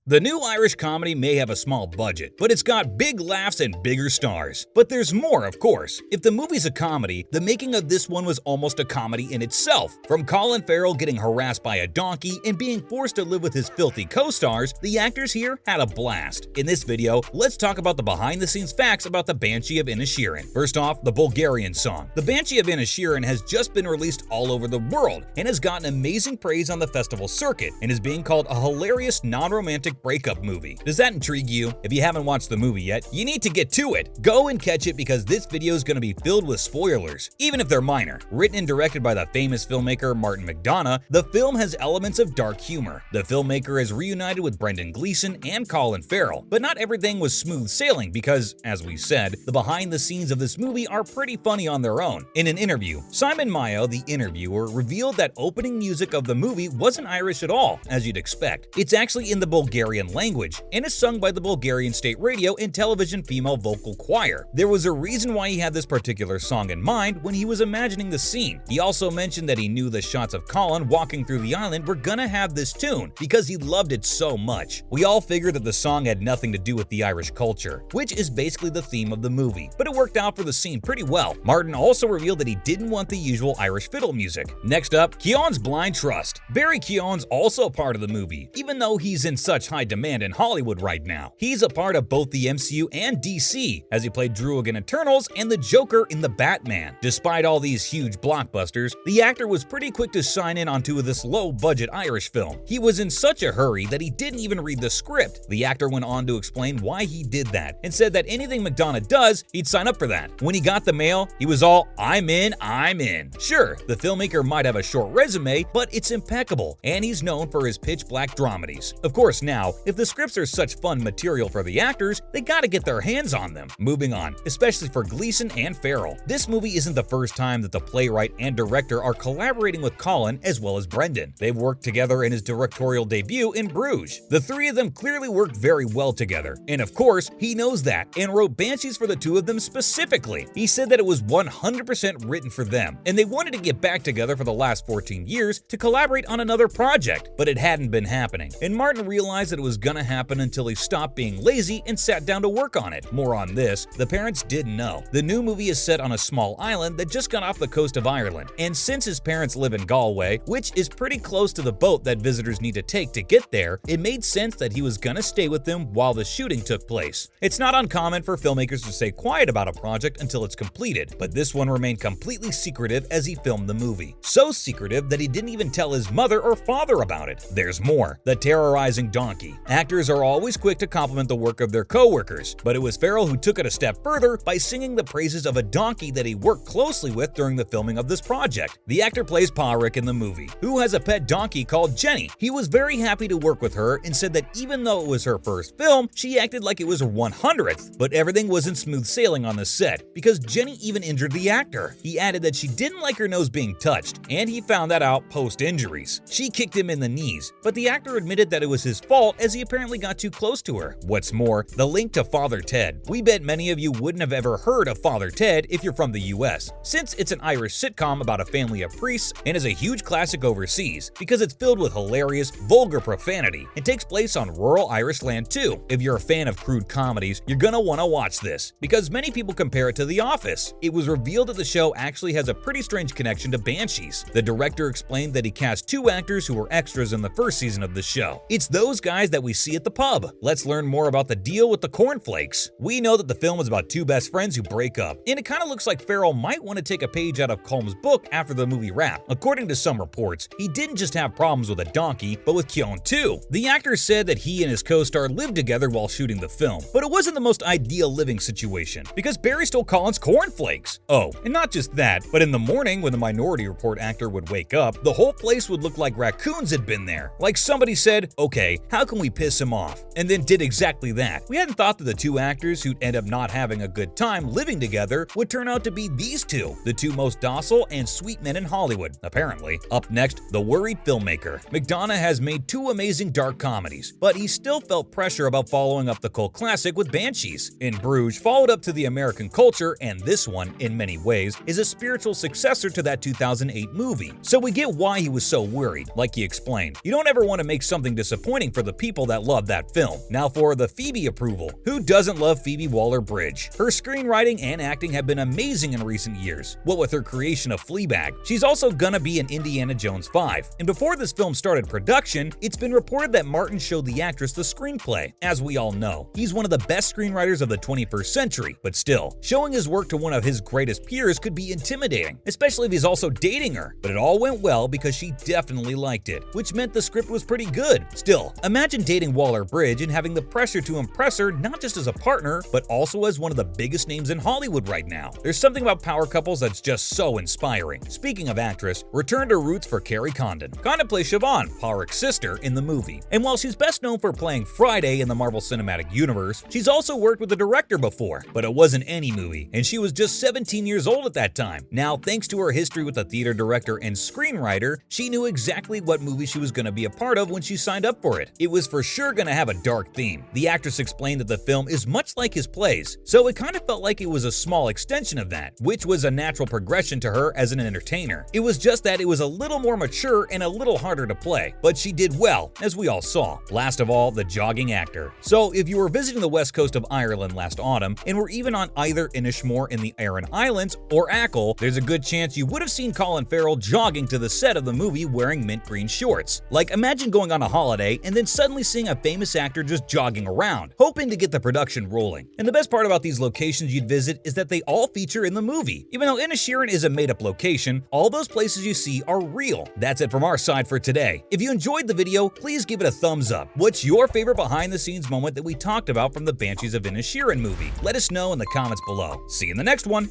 The new Irish comedy may have a small budget, but it's got big laughs and bigger stars. But there's more, of course. If the movie's a comedy, the making of this one was almost a comedy in itself. From Colin Farrell getting harassed by a donkey and being forced to live with his filthy co-stars, the actors here had a blast. In this video, let's talk about the behind-the-scenes facts about the Banshees of Inisherin. First off, the Bulgarian song. The Banshees of Inisherin has just been released all over the world and has gotten amazing praise on the festival circuit and is being called a hilarious non-romantic breakup movie. Does that intrigue you? If you haven't watched the movie yet, you need to get to it. Go and catch it because this video is going to be filled with spoilers, even if they're minor. Written and directed by the famous filmmaker Martin McDonagh, the film has elements of dark humor. The filmmaker is reunited with Gleeson and Colin Farrell, but not everything was smooth sailing because, as we said, the behind the scenes of this movie are pretty funny on their own. In an interview, Simon Mayo, the interviewer, revealed that opening music of the movie wasn't Irish at all, as you'd expect. It's actually in the Bulgarian language and is sung by the Bulgarian state radio and television female vocal choir. There was a reason why he had this particular song in mind when he was imagining the scene. He also mentioned that he knew the shots of Colin walking through the island were gonna have this tune because he loved it so much. We all figured that the song had nothing to do with the Irish culture, which is basically the theme of the movie, but it worked out for the scene pretty well. Martin also revealed that he didn't want the usual Irish fiddle music. Next up, Keown's blind trust. Barry Keown's also part of the movie, even though he's in such high demand in Hollywood right now. He's a part of both the MCU and DC, as he played Druig in Eternals and the Joker in The Batman. Despite all these huge blockbusters, the actor was pretty quick to sign in onto this low-budget Irish film. He was in such a hurry that he didn't even read the script. The actor went on to explain why he did that, and said that anything McDonagh does, he'd sign up for that. When he got the mail, he was all, I'm in, I'm in. Sure, the filmmaker might have a short resume, but it's impeccable, and he's known for his pitch-black dramedies. Of course, now, if the scripts are such fun material for the actors, they gotta get their hands on them. Moving on, especially for Gleeson and Farrell. This movie isn't the first time that the playwright and director are collaborating with Colin as well as Brendan. They've worked together in his directorial debut in Bruges. The three of them clearly work very well together, and of course, he knows that and wrote Banshees for the two of them specifically. He said that it was 100% written for them, and they wanted to get back together for the last 14 years to collaborate on another project, but it hadn't been happening, and Martin realized that it was gonna happen until he stopped being lazy and sat down to work on it. More on this, the parents didn't know. The new movie is set on a small island that just got off the coast of Ireland, and since his parents live in Galway, which is pretty close to the boat that visitors need to take to get there, it made sense that he was gonna stay with them while the shooting took place. It's not uncommon for filmmakers to stay quiet about a project until it's completed, but this one remained completely secretive as he filmed the movie. So secretive that he didn't even tell his mother or father about it. There's more. The terrorizing donkey. Actors are always quick to compliment the work of their co-workers, but it was Farrell who took it a step further by singing the praises of a donkey that he worked closely with during the filming of this project. The actor plays Pádraig in the movie, who has a pet donkey called Jenny. He was very happy to work with her and said that even though it was her first film, she acted like it was her 100th, but everything wasn't smooth sailing on the set because Jenny even injured the actor. He added that she didn't like her nose being touched, and he found that out post-injuries. She kicked him in the knees, but the actor admitted that it was his fault as he apparently got too close to her. What's more, the link to Father Ted. We bet many of you wouldn't have ever heard of Father Ted if you're from the US, since it's an Irish sitcom about a family of priests and is a huge classic overseas because it's filled with hilarious, vulgar profanity and takes place on rural Irish land too. If you're a fan of crude comedies, you're gonna want to watch this because many people compare it to The Office. It was revealed that the show actually has a pretty strange connection to Banshees. The director explained that he cast two actors who were extras in the first season of the show. It's those guys that we see at the pub. Let's learn more about the deal with the cornflakes. We know that the film is about two best friends who break up, and it kind of looks like Farrell might want to take a page out of Colm's book after the movie wrapped. According to some reports, he didn't just have problems with a donkey, but with Keown too. The actor said that he and his co-star lived together while shooting the film, but it wasn't the most ideal living situation because Barry stole Colin's cornflakes. Oh, and not just that, but in the morning when the Minority Report actor would wake up, the whole place would look like raccoons had been there. Like somebody said, okay, how can we piss him off? And then did exactly that. We hadn't thought that the two actors who'd end up not having a good time living together would turn out to be these two, the two most docile and sweet men in Hollywood, apparently. Up next, the worried filmmaker. McDonagh has made two amazing dark comedies, but he still felt pressure about following up the cult classic with Banshees. In Bruges followed up to the American culture, and this one, in many ways, is a spiritual successor to that 2008 movie. So we get why he was so worried, like he explained. You don't ever want to make something disappointing for the people that love that film. Now for the Phoebe approval. Who doesn't love Phoebe Waller-Bridge? Her screenwriting and acting have been amazing in recent years, what with her creation of Fleabag. She's also gonna be in Indiana Jones 5. And before this film started production, it's been reported that Martin showed the actress the screenplay. As we all know, he's one of the best screenwriters of the 21st century, but still, showing his work to one of his greatest peers could be intimidating, especially if he's also dating her. But it all went well because she definitely liked it, which meant the script was pretty good. Still, imagine dating Waller-Bridge and having the pressure to impress her not just as a partner, but also as one of the biggest names in Hollywood right now. There's something about power couples that's just so inspiring. Speaking of actress, return to roots for Carrie Condon. Condon plays Siobhan, Pollock's sister, in the movie. And while she's best known for playing Friday in the Marvel Cinematic Universe, she's also worked with the director before, but it wasn't any movie, and she was just 17 years old at that time. Now, thanks to her history with the theater director and screenwriter, she knew exactly what movie she was going to be a part of when she signed up for it. It was for sure going to have a dark theme. The actress explained that the film is much like his plays, so it kind of felt like it was a small extension of that, which was a natural progression to her as an entertainer. It was just that it was a little more mature and a little harder to play, but she did well, as we all saw. Last of all, the jogging actor. So if you were visiting the west coast of Ireland last autumn and were even on either Inishmore in the Aran Islands or Achill, there's a good chance you would have seen Colin Farrell jogging to the set of the movie wearing mint green shorts. Like, imagine going on a holiday and then suddenly seeing a famous actor just jogging around, hoping to get the production rolling. And the best part about these locations you'd visit is that they all feature in the movie. Even though Inisherin is a made-up location, all those places you see are real. That's it from our side for today. If you enjoyed the video, please give it a thumbs up. What's your favorite behind-the-scenes moment that we talked about from the Banshees of Inisherin movie? Let us know in the comments below. See you in the next one!